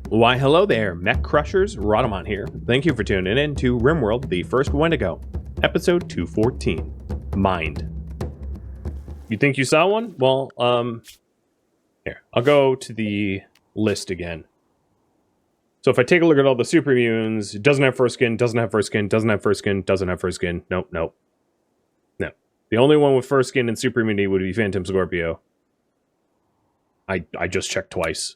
Why, hello there, mech crushers. Rhadamant here. Thank you for tuning in to RimWorld, the first Wendigo, episode 214, Mind. You think you saw one? Well, here, I'll go to the list again. So if I take a look at all the superimmunes, it doesn't have first skin, doesn't have first skin, doesn't have first skin, doesn't have first skin. Nope. No. The only one with first skin and super immunity would be Phantom Scorpio. I just checked twice.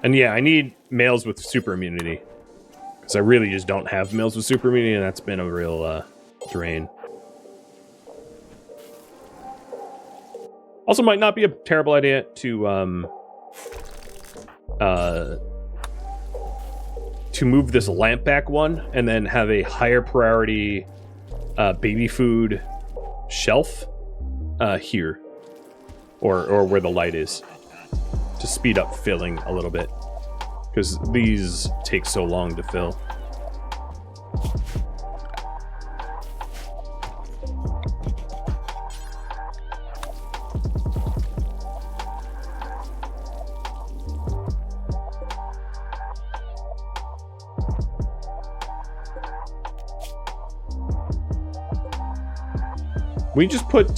And yeah, I need males with super immunity. Because I really just don't have males with super immunity, and that's been a real drain. Also, might not be a terrible idea to move this lamp back one, and then have a higher priority baby food shelf here. Or where the light is. To speed up filling a little bit. Because these take so long to fill. We just put,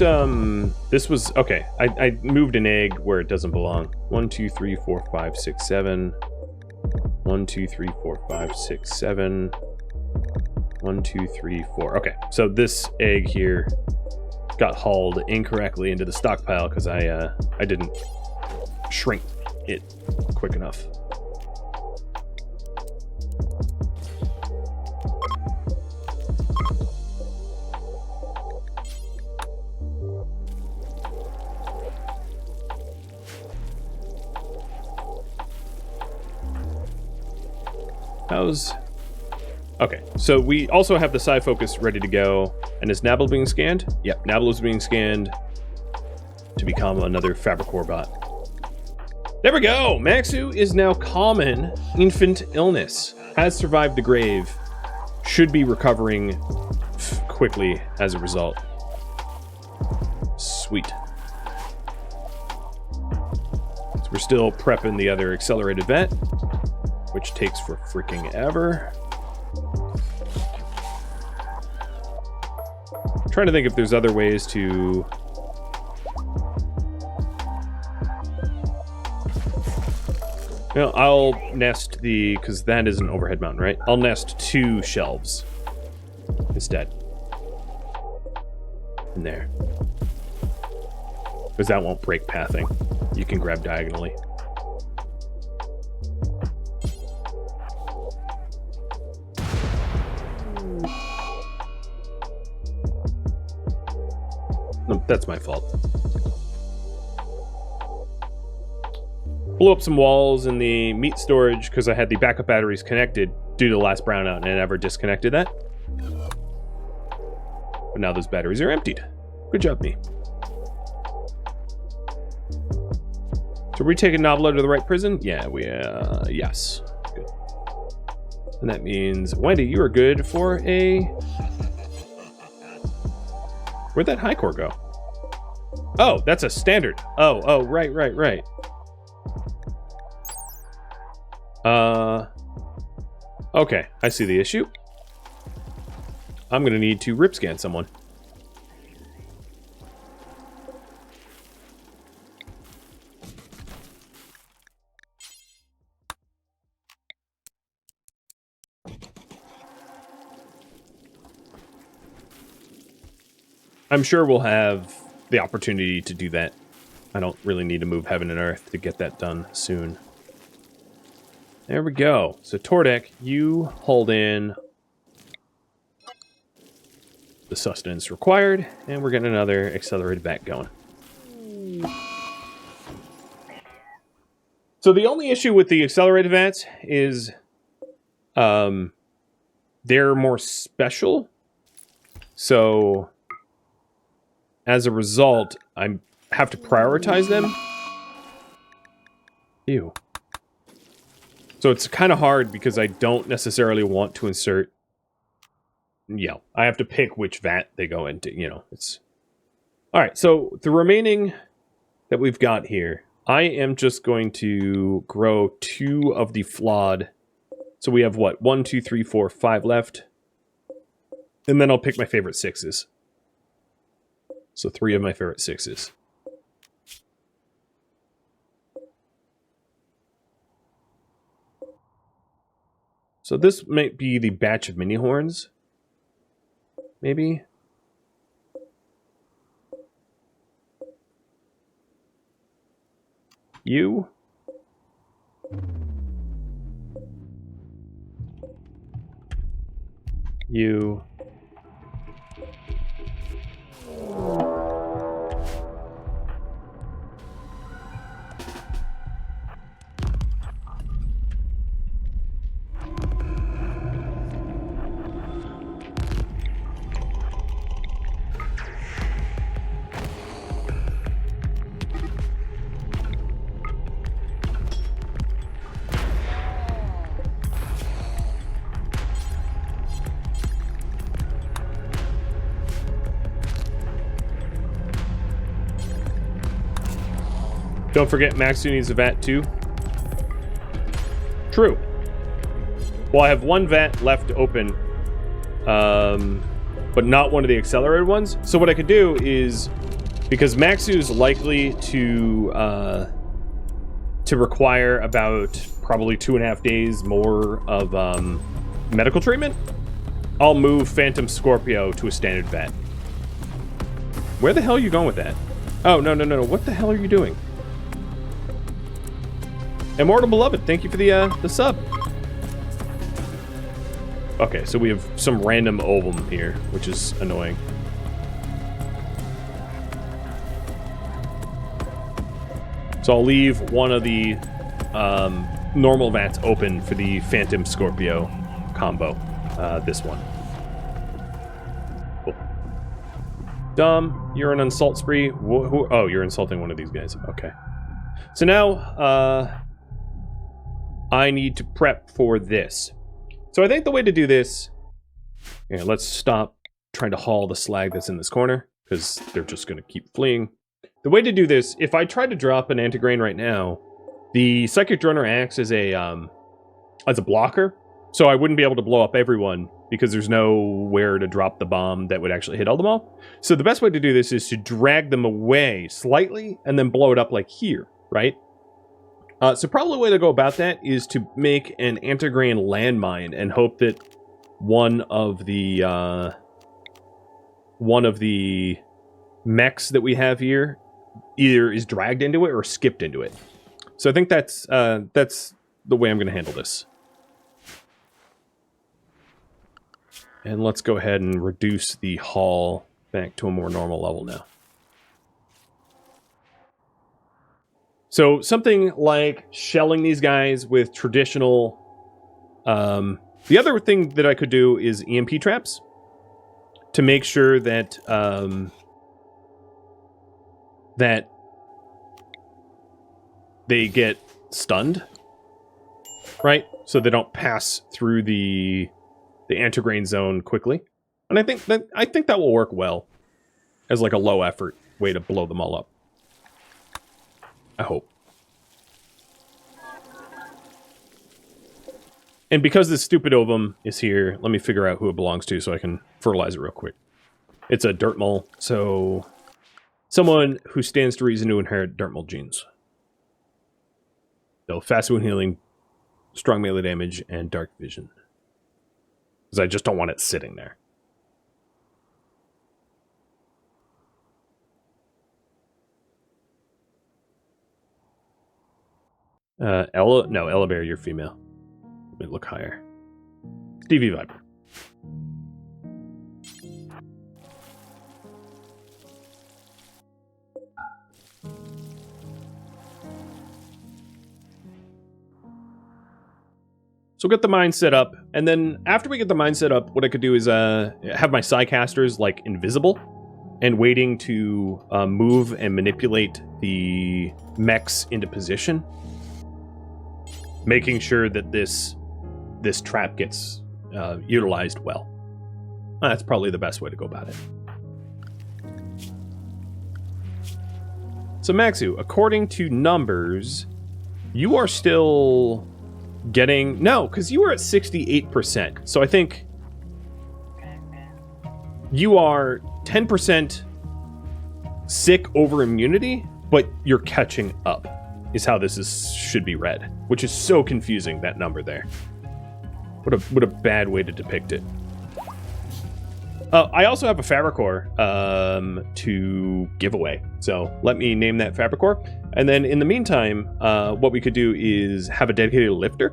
this was, okay, I moved an egg where it doesn't belong. 1, 2, 3, 4, 5, 6, 7. 1, 2, 3, 4, 5, 6, 7. 1, 2, 3, 4. Okay, so this egg here got hauled incorrectly into the stockpile because I didn't shrink it quick enough. Okay, so we also have the side focus ready to go. And is Nabble being scanned? Yep, Nabble is being scanned to become another Fabricor bot. There we go! Maxu is now common infant illness. Has survived the grave. Should be recovering quickly as a result. Sweet. So we're still prepping the other accelerated vet, which takes for freaking ever. I'm trying to think if there's other ways to... Well, I'll nest the... because that is an overhead mountain, right? I'll nest 2 shelves instead. In there. Because that won't break pathing. You can grab diagonally. No, that's my fault. Blew up some walls in the meat storage because I had the backup batteries connected due to the last brownout, and I never disconnected that. But now those batteries are emptied. Good job, me. So we taking Nobler to the right prison? Yeah, yes. Good. And that means, Wendy, you are good for a... Where'd that high core go? Oh, that's a standard. Oh, right. Okay, I see the issue. I'm gonna need to rip scan someone. I'm sure we'll have the opportunity to do that. I don't really need to move heaven and earth to get that done soon. There we go. So Tordek, you hold in the sustenance required, and we're getting another accelerated back going. So the only issue with the accelerated vats is they're more special. So as a result, I have to prioritize them. Ew. So it's kind of hard because I don't necessarily want to insert... Yeah, I have to pick which vat they go into, you know, it's... All right, so the remaining that we've got here, I am just going to grow 2 of the flawed. So we have what? 1, 2, 3, 4, 5 left. And then I'll pick my favorite 6s. So 3 of my favorite 6s. So this might be the batch of mini horns. Maybe. You. You. Don't forget, Maxu needs a vat too. True. Well, I have 1 vat left open, but not one of the accelerated ones. So what I could do is, because Maxu's likely to require about probably 2.5 days more of medical treatment, I'll move Phantom Scorpio to a standard vat. Where the hell are you going with that? Oh, no. What the hell are you doing? Immortal Beloved, thank you for the sub. Okay, so we have some random ovum here, which is annoying. So I'll leave one of the normal vats open for the Phantom Scorpio combo. This one. Cool. Dumb, you're an insult spree. Oh, you're insulting one of these guys. Okay. So now, I need to prep for this. So I think the way to do this... Yeah, let's stop trying to haul the slag that's in this corner, because they're just going to keep fleeing. The way to do this, if I try to drop an antigrain right now, the Psychic Droner acts as a blocker, so I wouldn't be able to blow up everyone, because there's nowhere to drop the bomb that would actually hit all them all. So the best way to do this is to drag them away slightly, and then blow it up like here, right? So probably the way to go about that is to make an antigrain landmine and hope that one of the mechs that we have here either is dragged into it or skipped into it. So I think that's the way I'm going to handle this. And let's go ahead and reduce the haul back to a more normal level now. So something like shelling these guys with traditional... the other thing that I could do is EMP traps to make sure that that they get stunned, right? So they don't pass through the antigrain zone quickly. And I think that will work well as like a low effort way to blow them all up. I hope. And because this stupid ovum is here, let me figure out who it belongs to so I can fertilize it real quick. It's a dirt mole, so someone who stands to reason to inherit dirt mole genes. So fast wound healing, strong melee damage, and dark vision. Because I just don't want it sitting there. Ella Bear, you're female. Let me look higher. Stevie Viper. So get the mine set up, and then after we get the mine set up, what I could do is have my Psycasters like invisible and waiting to move and manipulate the mechs into position, making sure that this trap gets utilized well. That's probably the best way to go about it. So Maxu, according to numbers, you are still getting... No, because you were at 68%. So I think you are 10% sick over immunity, but you're catching up, is how this should be read, which is so confusing, that number there. What a bad way to depict it. I also have a Fabricore to give away, so let me name that Fabricore. And then in the meantime, what we could do is have a dedicated lifter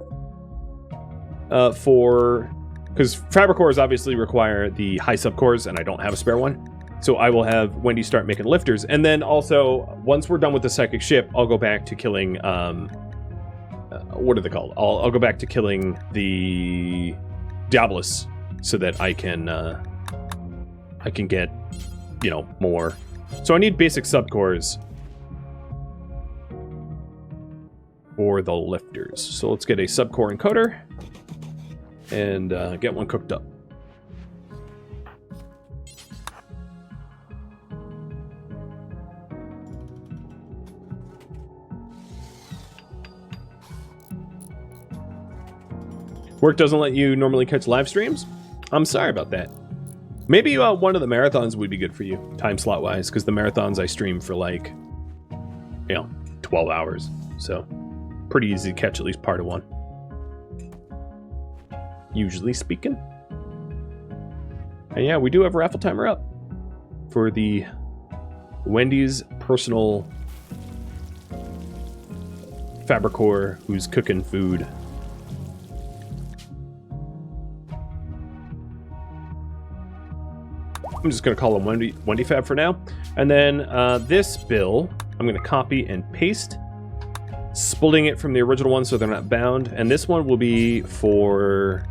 because Fabricores obviously require the high subcores, and I don't have a spare one. So I will have Wendy start making lifters. And then also, once we're done with the psychic ship, I'll go back to killing, what are they called? I'll go back to killing the Diabolus so that I can get, you know, more. So I need basic subcores for the lifters. So let's get a subcore encoder and get one cooked up. Work doesn't let you normally catch live streams? I'm sorry about that. Maybe one of the marathons would be good for you, time slot wise, because the marathons I stream for like, you know, 12 hours. So pretty easy to catch at least part of one. Usually speaking. And yeah, we do have a raffle timer up for the Wendy's personal Fabricore who's cooking food. I'm just going to call him Wendy Fab for now. And then this bill, I'm going to copy and paste, splitting it from the original one so they're not bound. And this one will be for...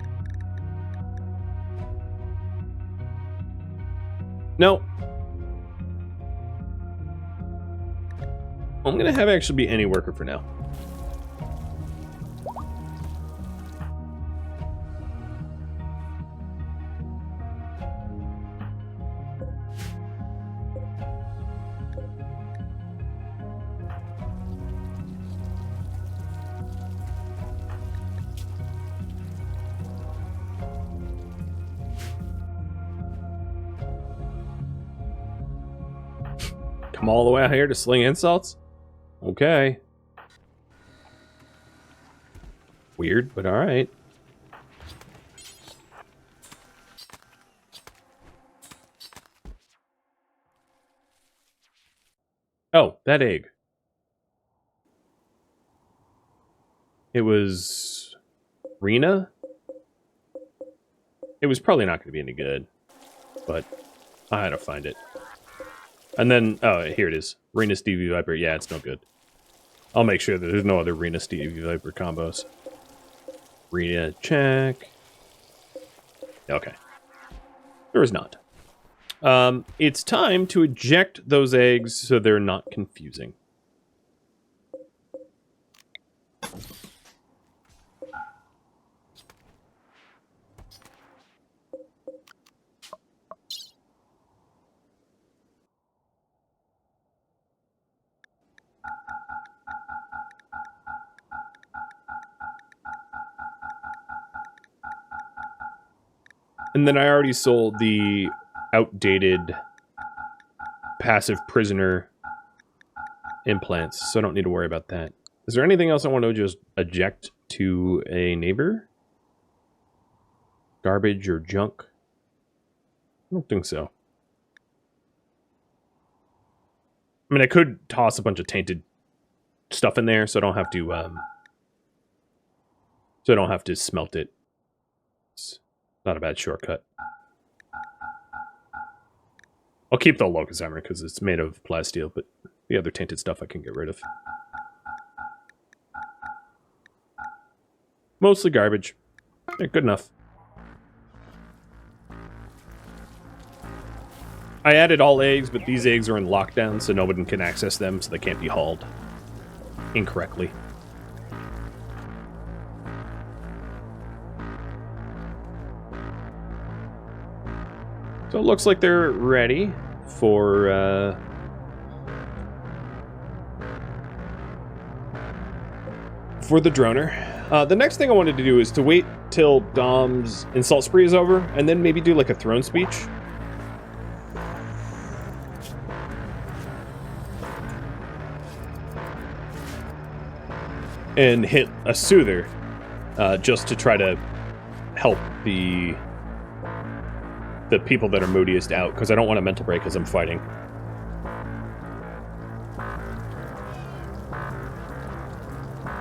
No. I'm going to have it actually be any worker for now. Come all the way out here to sling insults? Okay. Weird, but alright. Oh, that egg. It was... Rena? It was probably not going to be any good, but I had to find it. And then, oh, here it is. Rena Stevie Viper. Yeah, it's no good. I'll make sure that there's no other Rena Stevie Viper combos. Rena, check. Okay. There is not. It's time to eject those eggs so they're not confusing. And then I already sold the outdated passive prisoner implants, so I don't need to worry about that. Is there anything else I want to just eject to a neighbor? Garbage or junk? I don't think so. I mean, I could toss a bunch of tainted stuff in there, so I don't have to, smelt it. It's not a bad shortcut. I'll keep the locust hammer because it's made of plasteel, but the other tainted stuff I can get rid of. Mostly garbage. Yeah, good enough. I added all eggs, but these eggs are in lockdown, so nobody can access them, so they can't be hauled incorrectly. So it looks like they're ready for for the droner. The next thing I wanted to do is to wait till Dom's insult spree is over, and then maybe do like a throne speech. And hit a soother, just to try to help the people that are moodiest out, because I don't want a mental break as I'm fighting.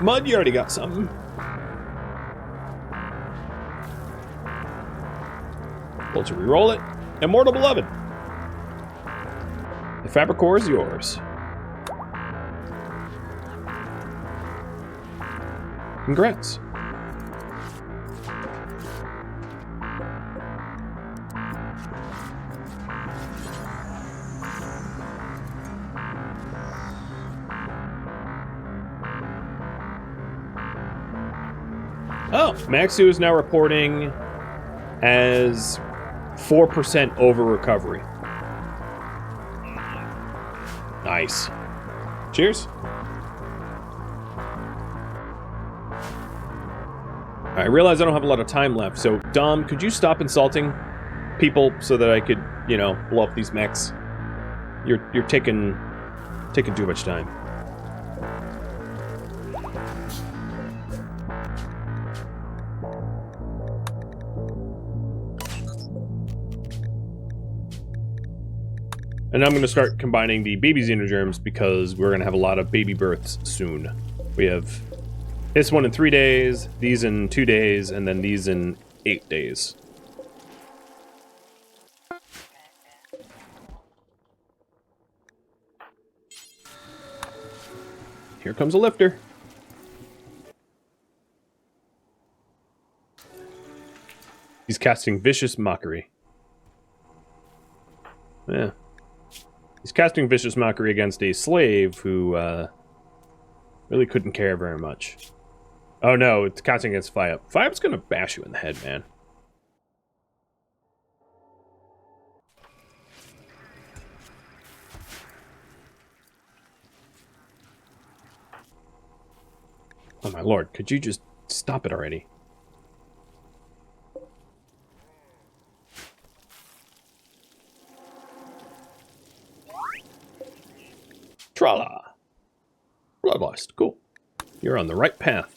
Mud, you already got something. We'll just re-roll it. Immortal Beloved. The fabric core is yours. Congrats. Oh, Maxu is now reporting as 4% over recovery. Nice. Cheers. I realize I don't have a lot of time left, so Dom, could you stop insulting people so that I could, you know, blow up these mechs? You're taking too much time. And I'm going to start combining the baby xenogerms because we're going to have a lot of baby births soon. We have this one in 3 days, these in 2 days, and then these in 8 days. Here comes a lifter. He's casting Vicious Mockery. Yeah. He's casting Vicious Mockery against a slave who really couldn't care very much. Oh no, it's casting against Fiup. Fiup's gonna bash you in the head, man. Oh my lord, could you just stop it already? Trala! Bloodlust, cool. You're on the right path.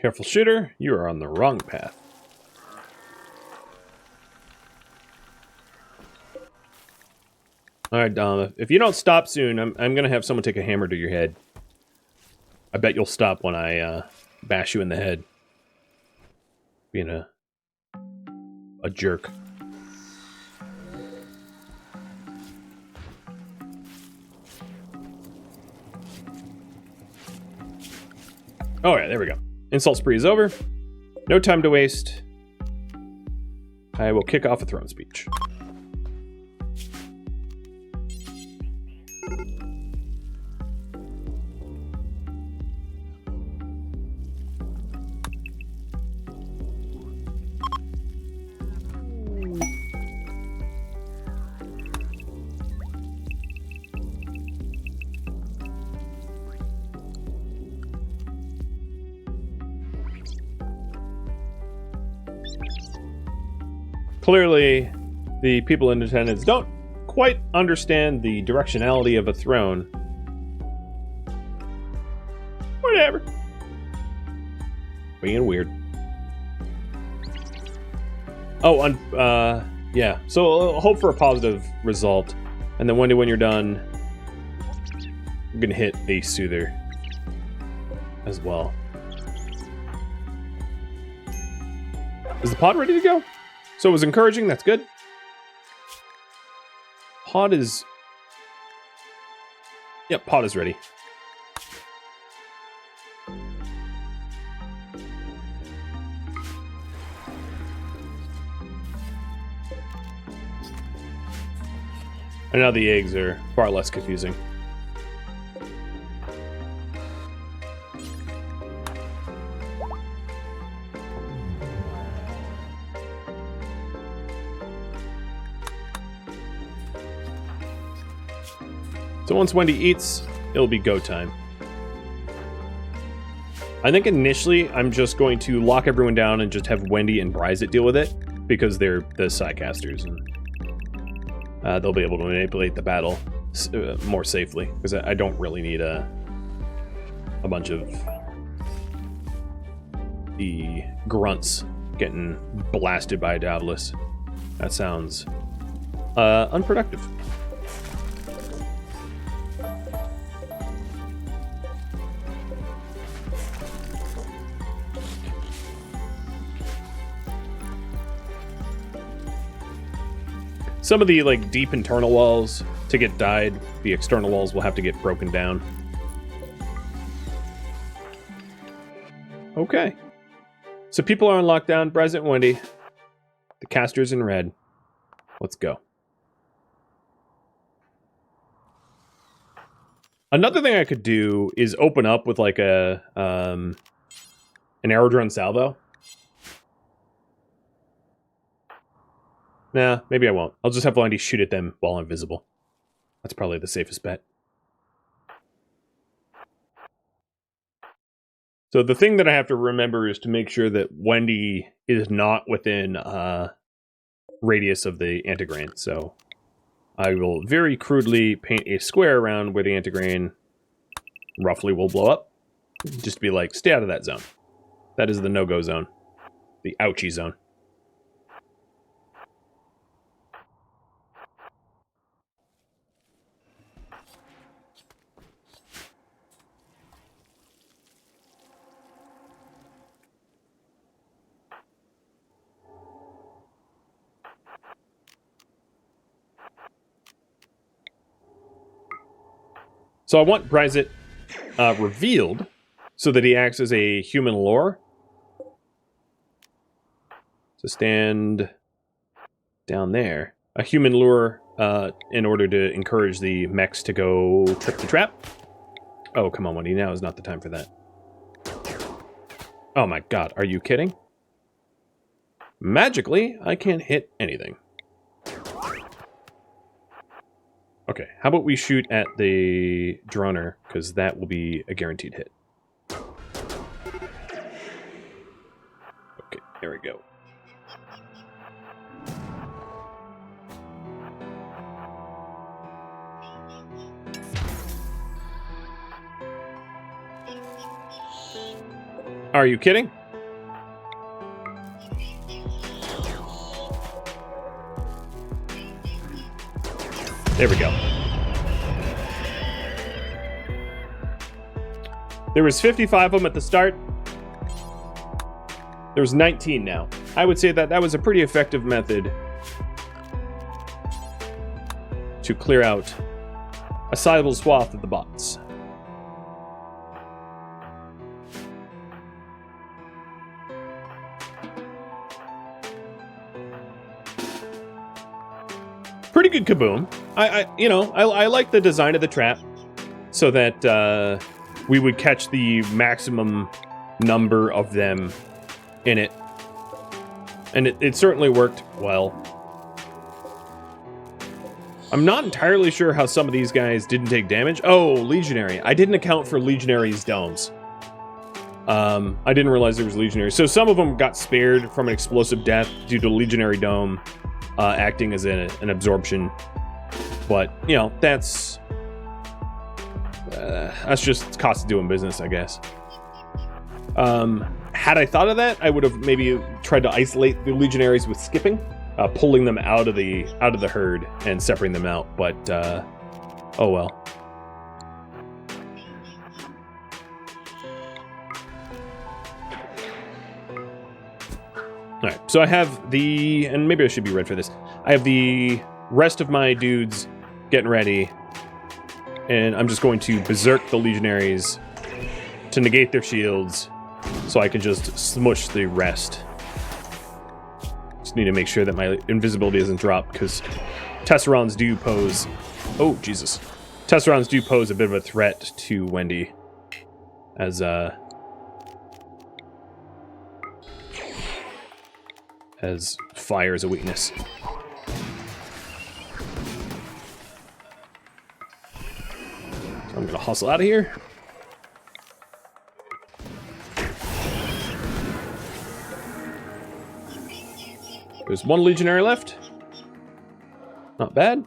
Careful, shooter. You are on the wrong path. Alright, Dom. If you don't stop soon, I'm going to have someone take a hammer to your head. I bet you'll stop when I bash you in the head. Being a jerk. Oh yeah, there we go. Insult spree is over. No time to waste. I will kick off a throne speech. Clearly, the people in attendance don't quite understand the directionality of a throne. Whatever. Being weird. Oh, yeah. So I'll hope for a positive result. And then Wendy, when you're done, I'm gonna hit a soother as well. Is the pod ready to go? So it was encouraging, that's good. Pod is... Yep, pod is ready. And now the eggs are far less confusing. So once Wendy eats, it'll be go time. I think initially I'm just going to lock everyone down and just have Wendy and Bryzit deal with it, because they're the sidecasters, and they'll be able to manipulate the battle more safely, because I don't really need a bunch of the grunts getting blasted by a Daedalus. That sounds unproductive. Some of the like deep internal walls to get dyed, the external walls will have to get broken down. Okay. So people are on lockdown. Bryzit and Wendy. The caster's in red. Let's go. Another thing I could do is open up with like a an aerodrone salvo. Nah, maybe I won't. I'll just have Wendy shoot at them while I'm visible. That's probably the safest bet. So the thing that I have to remember is to make sure that Wendy is not within radius of the antigrain. So I will very crudely paint a square around where the antigrain roughly will blow up. Just be like, stay out of that zone. That is the no-go zone. The ouchie zone. So I want Bryzit revealed so that he acts as a human lure. So stand down there. A human lure in order to encourage the mechs to go trip the trap. Oh, come on, Wendy. Now is not the time for that. Oh my god, are you kidding? Magically, I can't hit anything. Okay, how about we shoot at the droner, because that will be a guaranteed hit. Okay, there we go. Are you kidding? There we go. There was 55 of them at the start. There's 19 now. I would say that that was a pretty effective method to clear out a sizable swath of the bots. Pretty good kaboom. I like the design of the trap so that we would catch the maximum number of them in it. And it certainly worked well. I'm not entirely sure how some of these guys didn't take damage. Oh, Legionary. I didn't account for Legionary's domes. I didn't realize there was Legionary. So some of them got spared from an explosive death due to Legionary dome acting as an absorption. But, you know, that's just cost of doing business, I guess. Had I thought of that, I would have maybe tried to isolate the Legionaries with skipping, pulling them out of the herd and separating them out. But oh well. All right, so I have the, and maybe I should be red for this. I have the rest of my dudes getting ready, and I'm just going to berserk the Legionaries to negate their shields, so I can just smush the rest. Just need to make sure that my invisibility doesn't drop, because Tesserons do pose... Oh, Jesus. Tesserons do pose a bit of a threat to Wendy. As fire is a weakness. So I'm gonna hustle out of here. There's one legionary left. Not bad.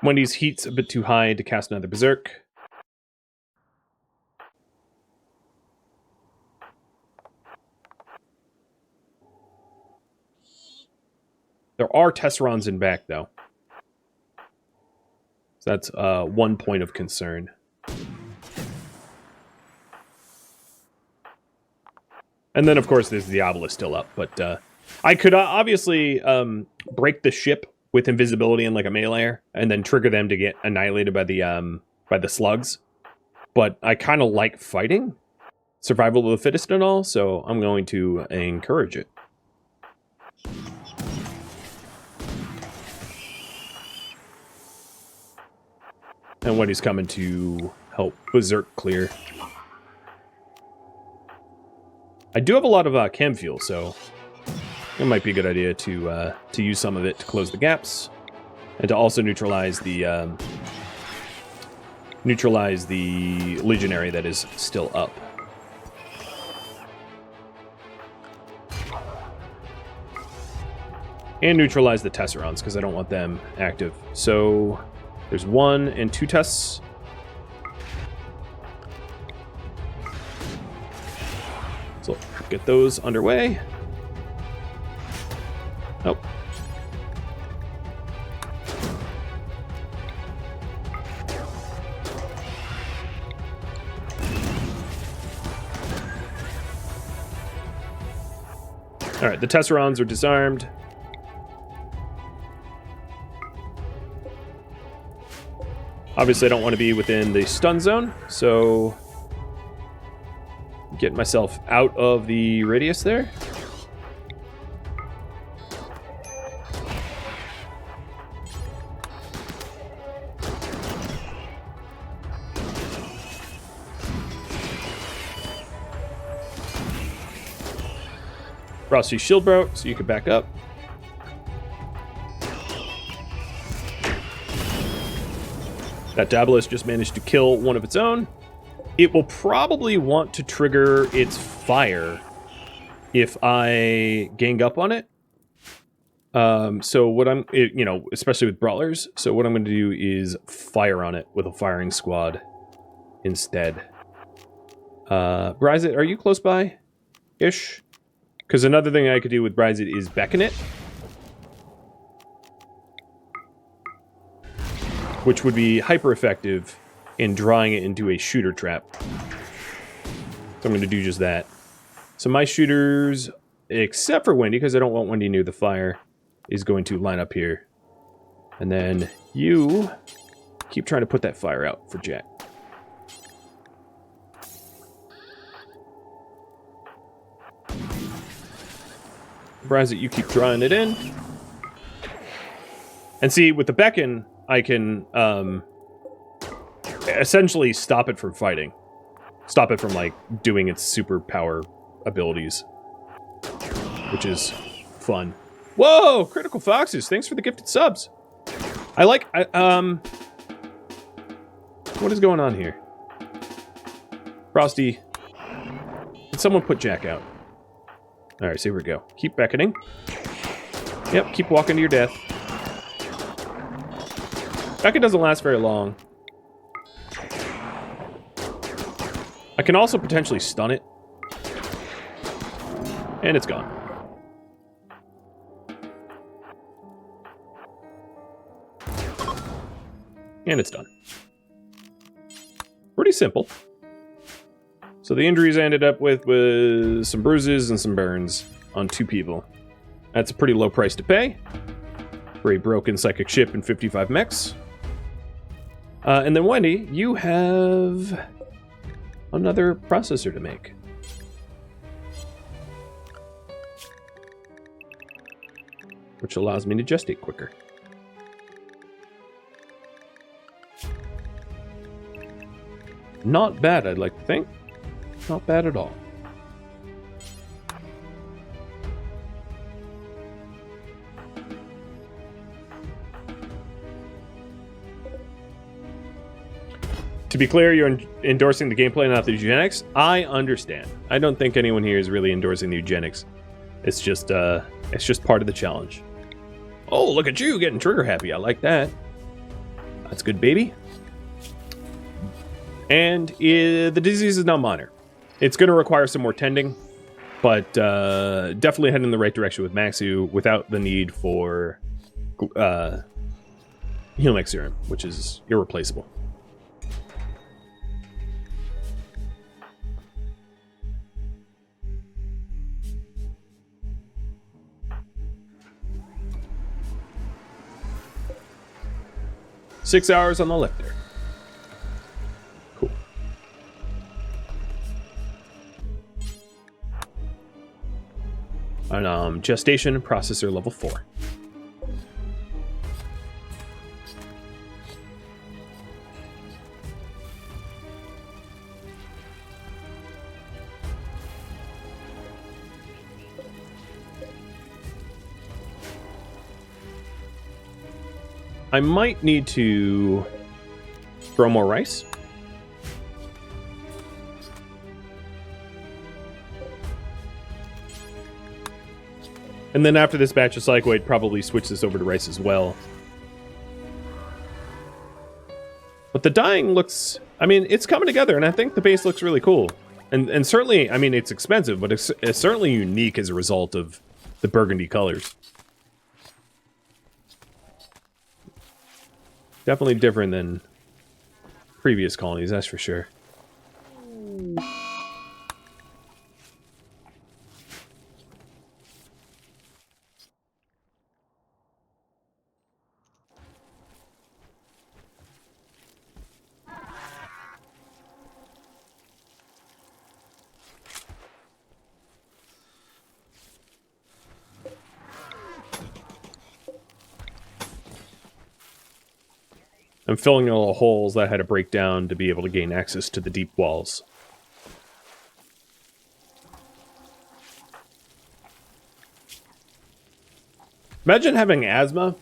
Wendy's heat's a bit too high to cast another berserk. There are Tesserons in back, though. So that's one point of concern. And then, of course, there's the obelisk still up. But I could obviously break the ship with invisibility and like a meleeer, and then trigger them to get annihilated by the slugs. But I kind of like fighting, survival of the fittest and all, so I'm going to encourage it. And Wendy's coming to help berserk clear. I do have a lot of chem fuel, so it might be a good idea to use some of it to close the gaps, and to also neutralize the legionary that is still up. And neutralize the Tesserons, because I don't want them active. So there's 1 and 2 tests. So get those underway. Nope. Alright, the Tesserons are disarmed. Obviously, I don't want to be within the stun zone, so get myself out of the radius there. Frosty shield broke, so you can back up. That Daedalus just managed to kill one of its own. It will probably want to trigger its fire if I gang up on it. So what especially with brawlers. So what I'm going to do is fire on it with a firing squad instead. Bryzit, are you close by? Ish? Because another thing I could do with Bryzit is beckon it. Which would be hyper effective in drawing it into a shooter trap. So I'm going to do just that. So my shooters, except for Wendy, because I don't want Wendy near the fire, is going to line up here. And then you keep trying to put that fire out for Jack. Bryzit, you keep drawing it in. And see, with the beckon, I can essentially stop it from fighting. Stop it from, like, doing its superpower abilities. Which is fun. Whoa! Critical Foxes, thanks for the gifted subs. What is going on here? Frosty, did someone put Jack out? Alright, so here we go. Keep beckoning. Yep, keep walking to your death. Beckon doesn't last very long. I can also potentially stun it. And it's gone. And it's done. Pretty simple. So the injuries I ended up with was some bruises and some burns on 2 people. That's a pretty low price to pay for a broken psychic ship and 55 mechs. And then Wendy, you have another processor to make. which allows me to gestate quicker. Not bad, I'd like to think. Not bad at all. To be clear, you're endorsing the gameplay, not the eugenics. I understand. I don't think anyone here is really endorsing the eugenics. It's just part of the challenge. Oh, look at you getting trigger happy. I like that. That's good, baby. And the disease is now minor. It's going to require some more tending, but definitely heading in the right direction with Maxu without the need for Heal Serum, which is irreplaceable. Six hours on the lifter. Cool. And gestation processor level 4. I might need to grow more rice. And then after this batch of cycloid, probably switch this over to rice as well. But the dyeing looks, I mean, it's coming together, and I think the base looks really cool. And certainly, I mean, it's expensive, but it's certainly unique as a result of the burgundy colors. Definitely different than previous colonies, that's for sure. I'm filling in all the holes that I had to break down to be able to gain access to the deep walls. Imagine having asthma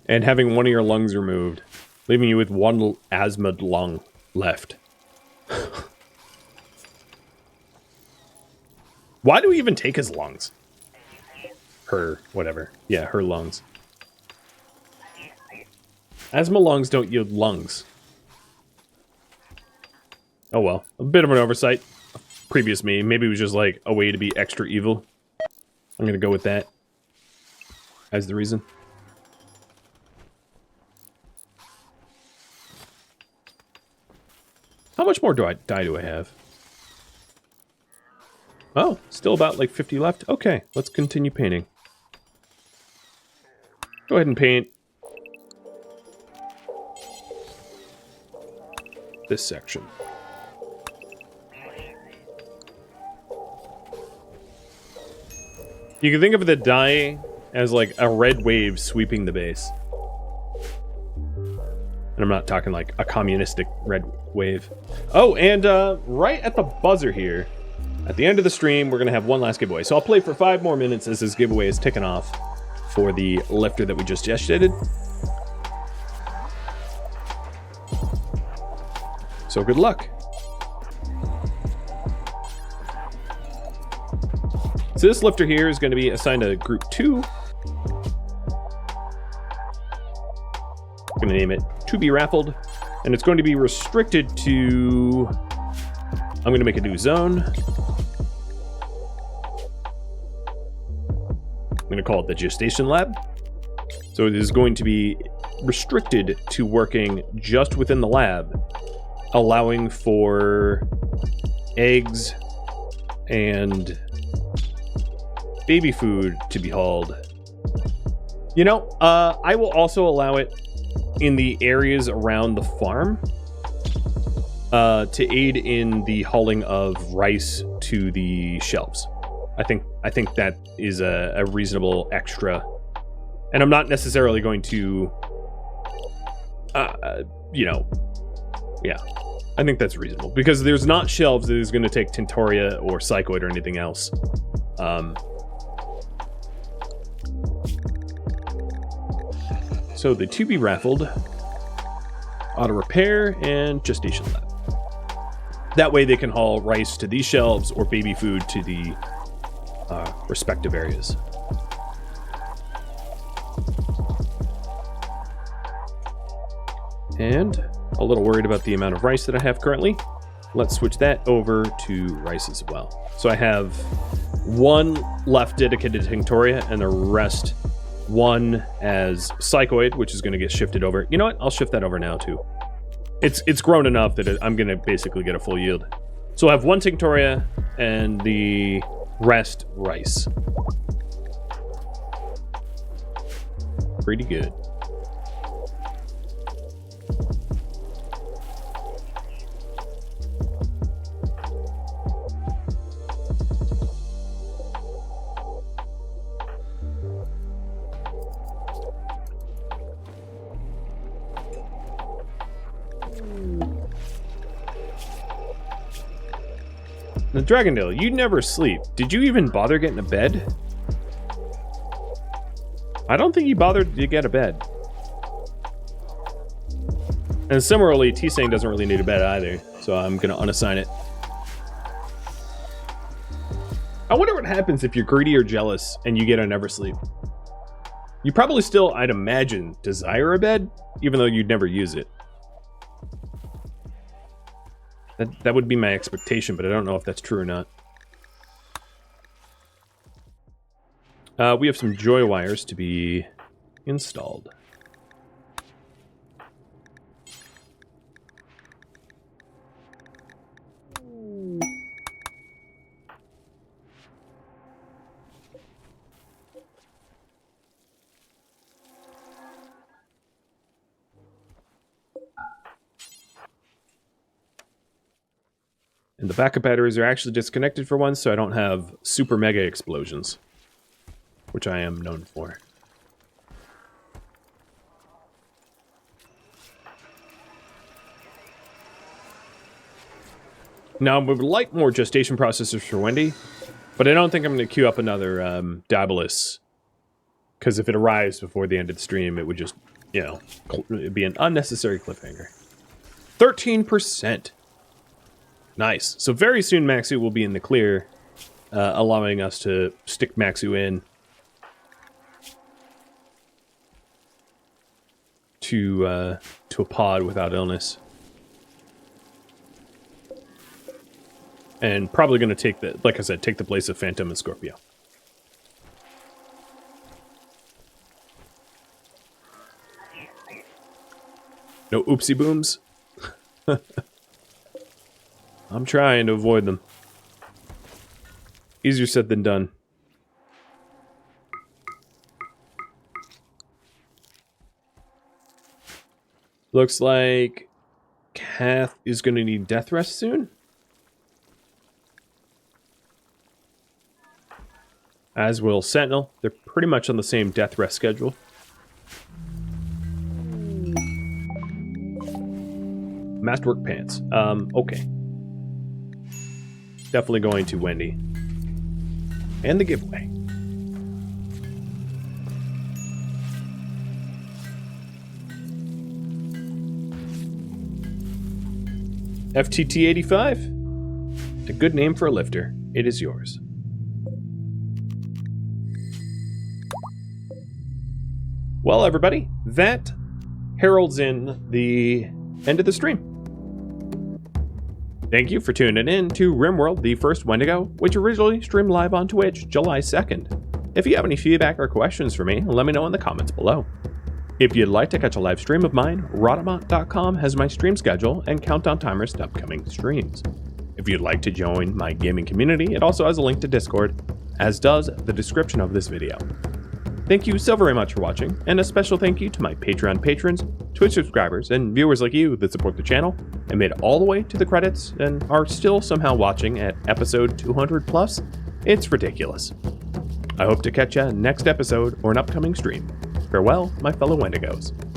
and having one of your lungs removed, leaving you with one asthma lung left. Why do we even take his lungs? Her, whatever. Yeah, her lungs. Asthma lungs don't yield lungs. Oh well, a bit of an oversight. Previous me, maybe it was just like a way to be extra evil. I'm gonna go with that as the reason. How much more dye do I have? Oh, still about like 50 left. Okay, let's continue painting. Go ahead and paint this section. You can think of the dye as like a red wave sweeping the base. And I'm not talking like a communistic red wave. Oh, and right at the buzzer here, at the end of the stream, we're going to have one last giveaway. So I'll play for 5 more minutes as this giveaway is ticking off for the lifter that we just gestated. So good luck. So this lifter here is going to be assigned to group 2. I'm going to name it To Be Raffled. And it's going to be restricted to... I'm going to make a new zone. I'm going to call it the Gestation Lab. So it is going to be restricted to working just within the lab, allowing for eggs and baby food to be hauled. You know, I will also allow it in the areas around the farm to aid in the hauling of rice to the shelves. I think that is a reasonable extra And I'm not necessarily going to, you know, yeah, I think that's reasonable. Because there's not shelves that is going to take Tintoria or Psychoid or anything else. So the to be raffled, auto repair, and gestation lab. That way they can haul rice to these shelves or baby food to the respective areas. And a little worried about the amount of rice that I have currently. Let's switch that over to rice as well. So I have one left dedicated to Tinctoria and the rest one as Psychoid, which is going to get shifted over. You know what? I'll shift that over now too. It's grown enough that I'm going to basically get a full yield. So I have one Tinctoria and the rest rice. Pretty good. Now, Dragondale, you never sleep. Did you even bother getting a bed? I don't think you bothered to get a bed. And similarly, T-Sang doesn't really need a bed either, so I'm going to unassign it. I wonder what happens if you're greedy or jealous and you get a never sleep. You probably still, I'd imagine, desire a bed, even though you'd never use it. That would be my expectation, but I don't know if that's true or not. We have some joy wires to be installed. And the backup batteries are actually disconnected for once, so I don't have super mega explosions, which I am known for. Now, we would like more gestation processors for Wendy, but I don't think I'm going to queue up another Daedalus, because if it arrives before the end of the stream, it would just, you know, it'd be an unnecessary cliffhanger. 13%. Nice. So very soon Maxu will be in the clear, allowing us to stick Maxu in to a pod without illness. And probably going to take the, like I said, take the place of Phantom and Scorpio. No oopsie booms. I'm trying to avoid them. Easier said than done. Looks like Kath is going to need death rest soon. As will Sentinel. They're pretty much on the same death rest schedule. Masterwork pants. Okay. Definitely going to Wendy. And the giveaway. FTT85. A good name for a lifter. It is yours. Well, everybody, that heralds in the end of the stream. Thank you for tuning in to RimWorld, the first Wendigo, which originally streamed live on Twitch July 2nd. If you have any feedback or questions for me, let me know in the comments below. If you'd like to catch a live stream of mine, Rhadamant.com has my stream schedule and countdown timers to upcoming streams. If you'd like to join my gaming community, it also has a link to Discord, as does the description of this video. Thank you so very much for watching, and a special thank you to my Patreon patrons, Twitch subscribers, and viewers like you that support the channel and made it all the way to the credits and are still somehow watching at episode 200 plus. It's ridiculous. I hope to catch ya next episode or an upcoming stream. Farewell, my fellow Wendigos.